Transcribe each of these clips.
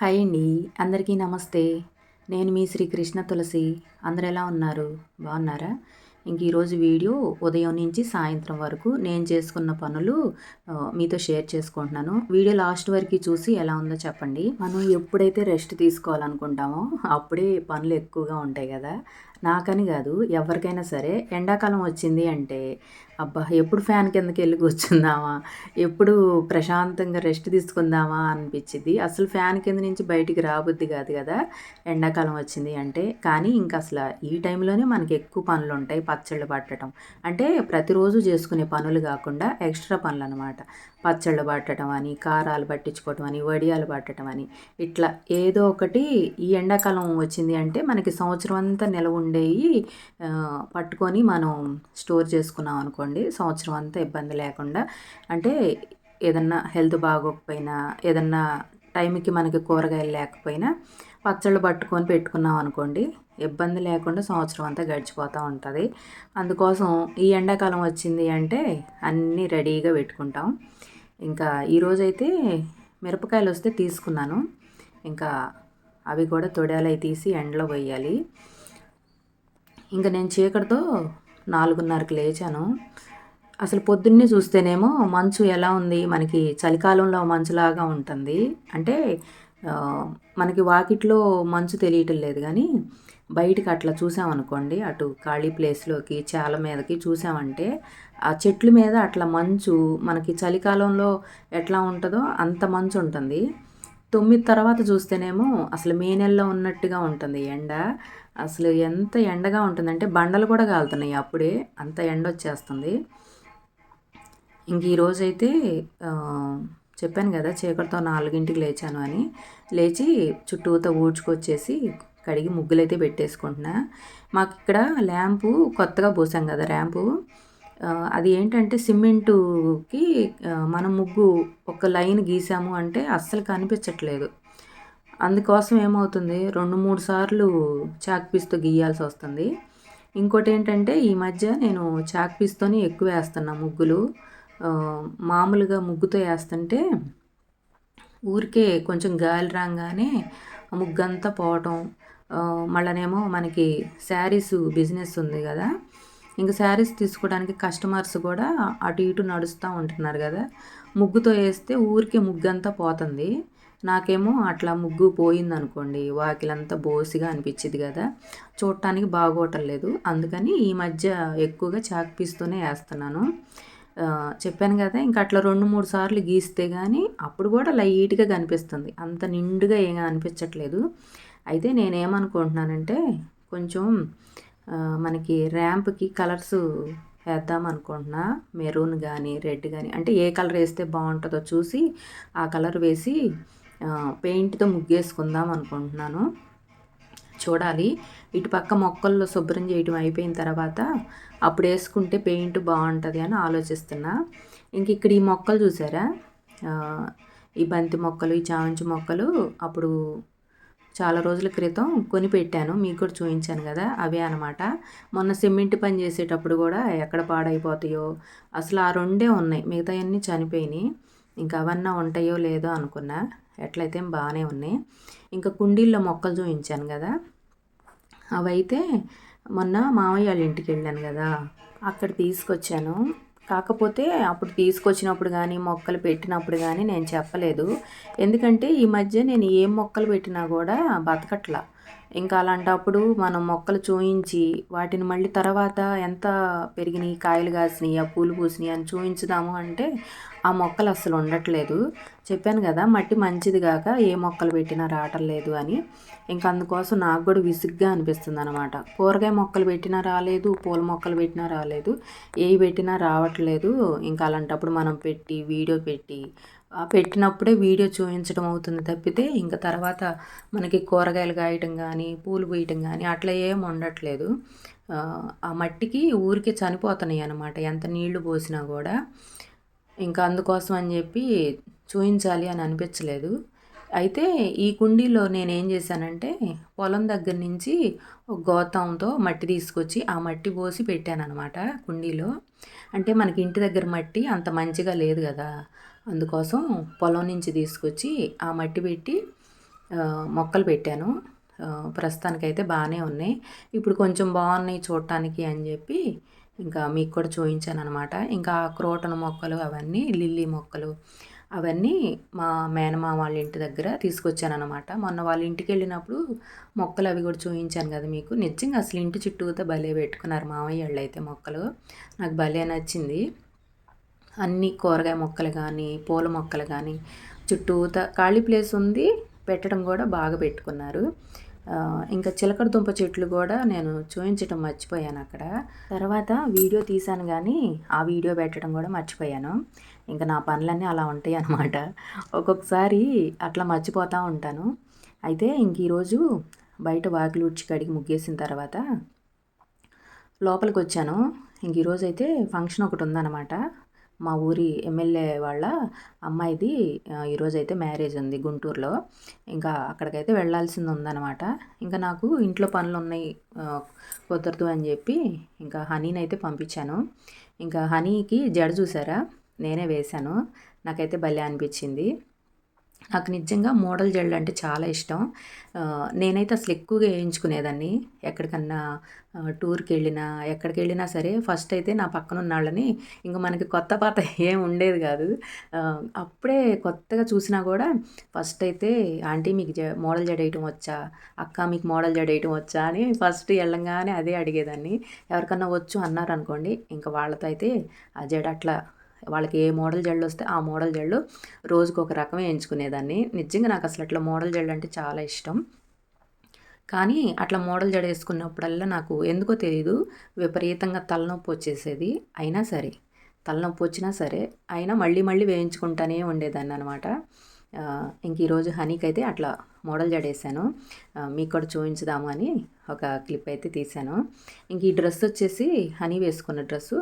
Hi అండి. అందరికీ నమస్తే. నేను మీ శ్రీకృష్ణ తులసి. అందరూ ఎలా ఉన్నారు? బాగున్నారా? ఈరోజు వీడియో ఉదయం నుంచి సాయంత్రం వరకు నేను చేసుకున్న పనులు మీతో షేర్ చేసుకుంటున్నాను. వీడియో లాస్ట్ వరకు చూసి ఎలా ఉందో చెప్పండి. మనం ఎప్పుడైతే రెస్ట్ తీసుకోవాలనుకుంటామో అప్పుడే పనులు ఎక్కువగా ఉంటాయి కదా! నాకని కాదు, ఎవరికైనా సరే ఎండాకాలం వచ్చింది అంటే అబ్బా! ఎప్పుడు ఫ్యాన్ కిందకెళ్ళి కూర్చుందామా, ఎప్పుడు ప్రశాంతంగా రెస్ట్ తీసుకుందామా అనిపించిద్ది. అసలు ఫ్యాన్ కింద నుంచి బయటికి రాబుద్ది కాదు కదా ఎండాకాలం వచ్చింది అంటే. కానీ అసలు ఈ టైంలోనే మనకి ఎక్కువ పనులు ఉంటాయి. పచ్చళ్ళు పట్టడం అంటే ప్రతిరోజు చేసుకునే పనులు కాకుండా ఎక్స్ట్రా పనులు అనమాట. పచ్చళ్ళు పట్టడం అని, కారాలు పట్టించుకోవటం అని, వడియాలు పట్టడం అని, ఇట్లా ఏదో ఒకటి. ఈ ఎండాకాలం వచ్చింది అంటే మనకి సంవత్సరం అంతా నిలవ ఉండేవి పట్టుకొని మనం స్టోర్ చేసుకున్నాం అనుకోండి, సంవత్సరం అంతా ఇబ్బంది లేకుండా. అంటే ఏదన్నా హెల్త్ బాగోకపోయినా, ఏదన్నా టైంకి మనకి కూరగాయలు లేకపోయినా పచ్చళ్ళు పట్టుకొని పెట్టుకున్నాం అనుకోండి, ఇబ్బంది లేకుండా సంవత్సరం అంతా గడిచిపోతూ ఉంటుంది. అందుకోసం ఈ ఎండాకాలం వచ్చింది అంటే అన్నీ రెడీగా పెట్టుకుంటాం. ఈరోజైతే మిరపకాయలు వస్తే తీసుకున్నాను. అవి కూడా తొడాలై తీసి ఎండలో వేయాలి. నేను చీకటితో 4:30కి లేచాను. అసలు పొద్దున్నే చూస్తేనేమో మంచు ఎలా ఉంది, మనకి చలికాలంలో మంచులాగా ఉంటుంది. అంటే మనకి వాకిట్లో మంచు తెలియటం లేదు, కానీ బయటికి అట్లా చూసామనుకోండి, అటు ఖాళీ ప్లేస్లోకి చాలా మీదకి చూసామంటే ఆ చెట్ల మీద అట్లా మంచు మనకి చలికాలంలో ఎట్లా ఉంటుందో అంత మంచు ఉంటుంది. 9 తర్వాత చూస్తేనేమో అసలు మే నెలలో ఉన్నట్టుగా ఉంటుంది ఎండ. అసలు ఎంత ఎండగా ఉంటుందంటే బండలు కూడా కాలుతున్నాయి అప్పుడే, అంత ఎండ వచ్చేస్తుంది. ఈరోజైతే చెప్పాను కదా చీకటితో 4ంటికి లేచాను అని. లేచి చుట్టూతో ఊడ్చుకొచ్చేసి కడిగి ముగ్గులైతే పెట్టేసుకుంటున్నా. మాకు ఇక్కడ ల్యాంపు కొత్తగా పోసాం కదా ర్యాంపు. అది ఏంటంటే సిమెంటుకి మనం ముగ్గు ఒక లైన్ గీసాము అంటే అస్సలు కనిపించట్లేదు. అందుకోసం ఏమవుతుంది, 2-3 సార్లు చాక్ పీస్తో గీయాల్సి వస్తుంది. ఇంకోటి ఏంటంటే ఈ మధ్య నేను చాక్ పీస్తోనే ఎక్కువ వేస్తున్నా ముగ్గులు. మామూలుగా ముగ్గుతో వేస్తుంటే ఊరికే కొంచెం గాలి రాగానే ముగ్గంతా పోవటం. మళ్ళనేమో మనకి శారీస్ బిజినెస్ ఉంది కదా, శారీస్ తీసుకోవడానికి కస్టమర్స్ కూడా అటు ఇటు నడుస్తూ ఉంటున్నారు కదా. ముగ్గుతో వేస్తే ఊరికే ముగ్గంతా పోతుంది. నాకేమో అట్లా ముగ్గు పోయిందనుకోండి, వాకిలంతా బోసిగా అనిపించింది కదా, చూడటానికి బాగోటం లేదు. అందుకని ఈ మధ్య ఎక్కువగా చాక్ పీస్తోనే వేస్తున్నాను. చెప్పాను కదా, అట్లా 2-3 సార్లు గీస్తే కానీ అప్పుడు కూడా లైట్గా కనిపిస్తుంది, అంత నిండుగా ఏం అనిపించట్లేదు. అయితే నేనేమనుకుంటున్నానంటే కొంచెం మనకి ర్యాంప్కి కలర్స్ వేద్దాం అనుకుంటున్నా. మెరూన్ కానీ రెడ్ కానీ, అంటే ఏ కలర్ వేస్తే బాగుంటుందో చూసి ఆ కలర్ వేసి పెయింట్తో ముగ్గేసుకుందాం అనుకుంటున్నాను. చూడాలి. ఇటు పక్క మొక్కల్లో శుభ్రం చేయడం అయిపోయిన తర్వాత అప్పుడు వేసుకుంటే పెయింట్ బాగుంటుంది అని ఆలోచిస్తున్నా. ఇక్కడ ఈ మొక్కలు చూసారా, ఈ బంతి మొక్కలు, ఈ చామంతి మొక్కలు అప్పుడు చాలా రోజుల క్రితం కొని పెట్టాను, మీకు కూడా చూపించాను కదా, అవే అనమాట. మొన్న సిమెంట్ పని చేసేటప్పుడు కూడా ఎక్కడ పాడైపోతాయో, అసలు ఆ 2 ఉన్నాయి, మిగతాయన్నీ చనిపోయినాయి. అవన్నా ఉంటాయో లేదో అనుకున్నా, ఎట్లయితే బాగానే ఉన్నాయి. కుండీల్లో మొక్కలు చూపించాను కదా, అవైతే మొన్న మామయ్య వాళ్ళ ఇంటికి వెళ్ళాను కదా, అక్కడ తీసుకొచ్చాను. కాకపోతే అప్పుడు తీసుకొచ్చినప్పుడు కానీ మొక్కలు పెట్టినప్పుడు కానీ నేను చెప్పలేదు. ఎందుకంటే ఈ మధ్య నేను ఏం మొక్కలు పెట్టినా కూడా బతకట్లా. అలాంటప్పుడు మనం మొక్కలు చూయించి వాటిని మళ్ళీ తర్వాత ఎంత పెరిగినాయి, కాయలు కాసినాయి, పూలు పూసినాయి అని చూయించుదాము అంటే ఆ మొక్కలు అస్సలు ఉండట్లేదు. చెప్పాను కదా మట్టి మంచిది కాక ఏ మొక్కలు పెట్టినా రావటం లేదు అని. అందుకోసం నాకు కూడా విసుగ్గా అనిపిస్తుంది అనమాట. కూరగాయ మొక్కలు పెట్టినా రాలేదు, పూల మొక్కలు పెట్టినా రాలేదు, ఏవి పెట్టినా రావట్లేదు. అలాంటప్పుడు మనం పెట్టి వీడియో పెట్టి పెట్టినప్పుడే వీడియో చూపించడం అవుతుంది తప్పితే తర్వాత మనకి కూరగాయలు కాయటం కానీ పూలు పూయటం కానీ అట్లా ఏం ఉండట్లేదు. ఆ మట్టికి ఊరికే చనిపోతున్నాయి అన్నమాట, ఎంత నీళ్లు పోసినా కూడా. అందుకోసం అని చెప్పి చూపించాలి అని అనిపించలేదు. అయితే ఈ కుండీలో నేనేం చేశానంటే పొలం దగ్గర నుంచి ఒక గోతంతో మట్టి తీసుకొచ్చి ఆ మట్టి పోసి పెట్టాను అనమాట కుండీలో. అంటే మనకి ఇంటి దగ్గర మట్టి అంత మంచిగా లేదు కదా, అందుకోసం పొలం నుంచి తీసుకొచ్చి ఆ మట్టి పెట్టి మొక్కలు పెట్టాను. ప్రస్తుతానికైతే బాగానే ఉన్నాయి. ఇప్పుడు కొంచెం బాగున్నాయి చూడటానికి అని చెప్పి ఇంకా మీకు కూడా చూపించానమాట. ఇంకా క్రోటన్ మొక్కలు అవన్నీ లిల్లీ మొక్కలు అవన్నీ మా మేనమామ వాళ్ళ ఇంటి దగ్గర తీసుకొచ్చానమాట. మొన్న వాళ్ళ ఇంటికి వెళ్ళినప్పుడు మొక్కలు అవి కూడా చూపించాను కదా మీకు. నిజంగా అసలు ఇంటి చుట్టూతో భలే పెట్టుకున్నారు మామయ్య వాళ్ళు అయితే మొక్కలు. నాకు భలే నచ్చింది. అన్ని కూరగాయ మొక్కలు కానీ పూల మొక్కలు కానీ చుట్టూతా ఖాళీ ప్లేస్ ఉంది, పెట్టడం కూడా బాగా పెట్టుకున్నారు. ఇంకా చిలకడ దుంప చెట్లు కూడా నేను చూపించడం మర్చిపోయాను అక్కడ. తర్వాత వీడియో తీశాను కానీ ఆ వీడియో పెట్టడం కూడా మర్చిపోయాను. ఇంకా నా పనులన్నీ అలా ఉంటాయి అన్నమాట. ఒక్కొక్కసారి అట్లా మర్చిపోతూ ఉంటాను. అయితే ఇంక ఈరోజు బయట వాకిలి ఊడ్చి కడిగి ముగ్గేసిన తర్వాత లోపలికి వచ్చాను. ఇంక ఈరోజు అయితే ఫంక్షన్ ఒకటి ఉందన్నమాట. మా ఊరి ఎమ్మెల్యే వాళ్ళ అమ్మాయిది ఈరోజైతే మ్యారేజ్ ఉంది గుంటూరులో. ఇంకా అక్కడికైతే వెళ్ళాల్సింది ఉందన్నమాట. ఇంకా నాకు ఇంట్లో పనులు ఉన్నాయి, కుదరదు అని చెప్పి ఇంకా హనీని అయితే పంపించాను. ఇంకా హనీకి జడ చూసారా, నేనే వేశాను. నాకైతే భలే అనిపించింది. నాకు నిజంగా మోడల్ జడలు అంటే చాలా ఇష్టం. నేనైతే అసలు ఎక్కువగా వేయించుకునేదాన్ని. ఎక్కడికన్నా టూర్కి వెళ్ళినా ఎక్కడికి వెళ్ళినా సరే ఫస్ట్ అయితే నా పక్కన ఉన్న వాళ్ళని, ఇంక మనకి కొత్త పాత ఏం ఉండేది కాదు. అప్పుడే కొత్తగా చూసినా కూడా ఫస్ట్ అయితే ఆంటీ మీకు మోడల్ జడ వేయటం వచ్చా, అక్క మీకు మోడల్ జడ వేయటం వచ్చా అని ఫస్ట్ వెళ్ళంగానే అదే అడిగేదాన్ని. ఎవరికన్నా వచ్చు అన్నారనుకోండి, ఇంకా వాళ్ళతో అయితే ఆ జడ అట్లా వాళ్ళకి ఏ మోడల్ జడలు వస్తే ఆ మోడల్ జడలు రోజుకు ఒక రకమే ఎంచుకునేదాన్ని. నిజంగా నాకు అసలు అట్లా మోడల్ జడలు అంటే చాలా ఇష్టం. కానీ అట్లా మోడల్ జడ వేసుకున్నప్పుడల్లా నాకు ఎందుకో తెలీదు విపరీతంగా తలనొప్పి వచ్చేసేది. అయినా సరే తలనొప్పి వచ్చినా సరే అయినా మళ్ళీ మళ్ళీ వేయించుకుంటానే ఉండేదాన్ని అనమాట. ఇంక ఈరోజు హనీకి అయితే అట్లా మోడల్ జడ వేసాను. మీకు కూడా చూపించుదాము అని ఒక క్లిప్ అయితే తీశాను. ఇంక ఈ డ్రెస్ వచ్చేసి హనీ వేసుకున్న డ్రెస్సు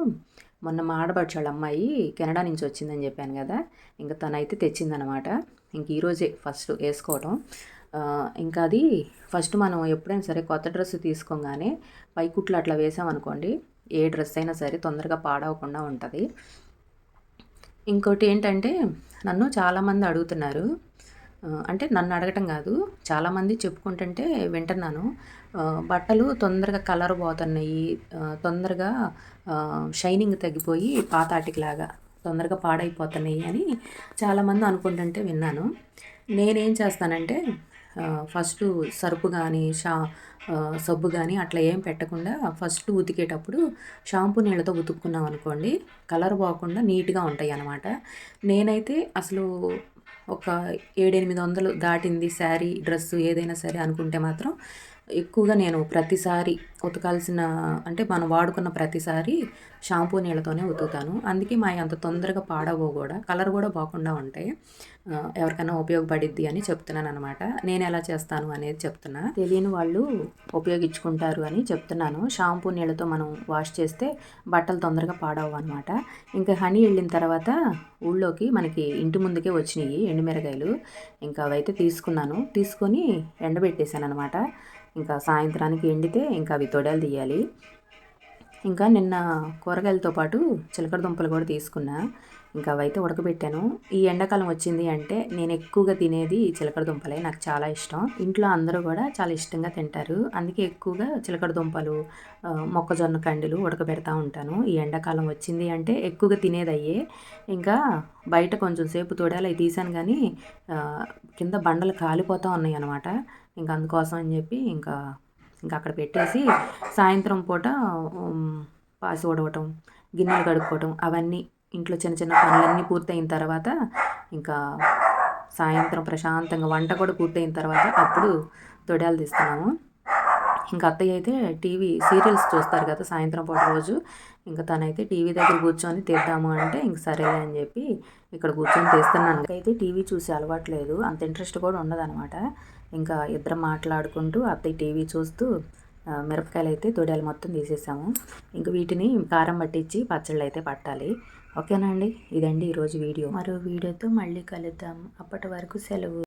మొన్న మా ఆడపడుచాళ్ళ అమ్మాయి కెనడా నుంచి వచ్చిందని చెప్పాను కదా, ఇంకా తనైతే తెచ్చిందనమాట. ఇంక ఈరోజే ఫస్ట్ వేసుకోవటం. ఇంకా అది ఫస్ట్ మనం ఎప్పుడైనా సరే కొత్త డ్రెస్ తీసుకోగానే పైకుట్లు అట్లా వేసామనుకోండి, ఏ డ్రెస్ అయినా సరే తొందరగా పాడవకుండా ఉంటుంది. ఇంకోటి ఏంటంటే నన్ను చాలామంది అడుగుతున్నారు, అంటే నన్ను అడగటం కాదు, చాలామంది చెప్పుకుంటుంటే వింటున్నాను, బట్టలు తొందరగా కలర్ పోతున్నాయి, తొందరగా షైనింగ్ తగ్గిపోయి పాతాటికిలాగా తొందరగా పాడైపోతున్నాయి అని చాలామంది అనుకుంటుంటే విన్నాను. నేనేం చేస్తానంటే ఫస్ట్ సరుపు కానీ సబ్బు కానీ అట్లా ఏం పెట్టకుండా ఫస్ట్ ఉతికేటప్పుడు షాంపూ నీళ్ళతో ఉతుక్కున్నాం అనుకోండి, కలర్ పోకుండా నీట్గా ఉంటాయి అన్నమాట. నేనైతే అసలు ఒక 700-800 దాటింది శారీ డ్రెస్సు ఏదైనా సరే అనుకుంటే మాత్రం ఎక్కువగా నేను ప్రతిసారి ఉతకాల్సిన అంటే మనం వాడుకున్న ప్రతిసారి షాంపూ నీళ్ళతోనే ఉతుకుతాను. అందుకే మా అంత తొందరగా పాడవో కూడా కలర్ కూడా బాగుండా ఉంటాయి. ఎవరికైనా ఉపయోగపడిద్ది అని చెప్తున్నాను అనమాట. నేను ఎలా చేస్తాను అనేది చెప్తున్నా, తెలియని వాళ్ళు ఉపయోగించుకుంటారు అని చెప్తున్నాను. షాంపూ నీళ్ళతో మనం వాష్ చేస్తే బట్టలు తొందరగా పాడవు అనమాట. ఇంకా హనీ వెళ్ళిన తర్వాత ఊళ్ళోకి మనకి ఇంటి ముందుకే వచ్చినాయి ఎండుమిరగాయలు. ఇంకా అవైతే తీసుకొని ఎండబెట్టేశాను అనమాట. ఇంకా సాయంత్రానికి ఎండితే ఇంకా అవి తొడలు తీయాలి. ఇంకా నిన్న కూరగాయలతో పాటు చిలకడ దుంపలు కూడా తీసుకున్నా. ఇంకా అవైతే ఉడకబెట్టాను. ఈ ఎండాకాలం వచ్చింది అంటే నేను ఎక్కువగా తినేది చిలకడ దుంపలే. నాకు చాలా ఇష్టం. ఇంట్లో అందరూ కూడా చాలా ఇష్టంగా తింటారు. అందుకే ఎక్కువగా చిలకడ దుంపలు, మొక్కజొన్న కండులు ఉడకబెడతా ఉంటాను. ఈ ఎండాకాలం వచ్చింది అంటే ఎక్కువగా తినేది అయ్యే. ఇంకా బయట కొంచెం సేపు తొడాలు అవి తీసాను కానీ కింద బండలు కాలిపోతూ ఉన్నాయి అన్నమాట. ఇంకా అందుకోసం అని చెప్పి ఇంకా అక్కడ పెట్టేసి సాయంత్రం పూట పాసి ఉడవటం, గిన్నెలు కడుక్కోవటం, అవన్నీ ఇంట్లో చిన్న చిన్న పనులన్నీ పూర్తయిన తర్వాత ఇంకా సాయంత్రం ప్రశాంతంగా వంట కూడా పూర్తయిన తర్వాత అప్పుడు తొడాలు తీస్తున్నాము. ఇంకా అత్తయ్య అయితే టీవీ సీరియల్స్ చూస్తారు కదా సాయంత్రం పూట రోజు. ఇంకా తనైతే టీవీ దగ్గర కూర్చొని తీద్దాము అంటే ఇంక సరేలే అని చెప్పి ఇక్కడ కూర్చొని తీస్తున్నాను. అయితే టీవీ చూసి అలవాట్లేదు, అంత ఇంట్రెస్ట్ కూడా ఉండదన్నమాట. ఇంకా ఇద్దరం మాట్లాడుకుంటూ అత్తయ్య టీవీ చూస్తూ మిరపకాయలు అయితే తొడాలు మొత్తం తీసేసాము. ఇంకా వీటిని కారం పట్టించి పచ్చళ్ళు అయితే పట్టాలి. ఓకేనా అండి, ఇదండి ఈరోజు వీడియో. మరో వీడియోతో మళ్ళీ కలుద్దాం. అప్పటి వరకు సెలవు.